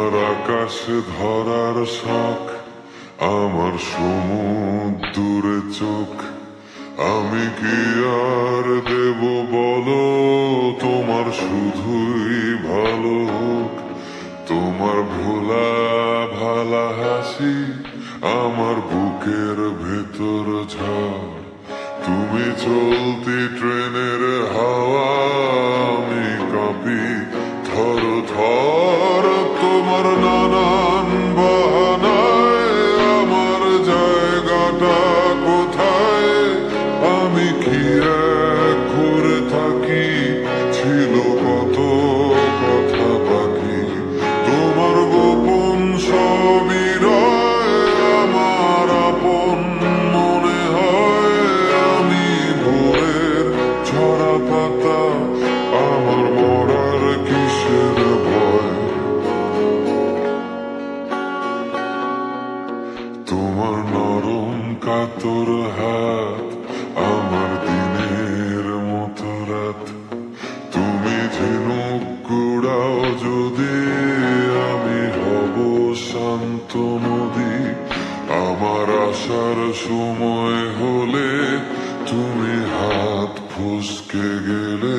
তোমার আকাশে ধরার শখ, আমার সমুদ্রে চোখ। আমি কি আর দেব বলো, তোমার শুধুই ভালো হোক। তোমার ভোলা ভালা হাসি আমার বুকের ভেতর ঝড়। তুমি চলতি ট্রেনের হাওয়া, আমি কাঁপি থর থর। তোমার নানান বাহানায় আমার জায়গাটা কোথায়, আমি কি এক করে থাকি, ছিল কত কথা বাকি। তোমার গোপন সবই রয় আমার আপন মনে হয়। আমি ভোরের ঝরা পাতা, আমার মরার কিসের ভয়। তোমার নরম কাতর হাত আমার দিনের মতো রাত। তুমি ঝিনুক কুড়াও যদি, আমি হব শান্ত নদী। আমার আসার সময় হলে তুমি হাত ফসকে গেলে,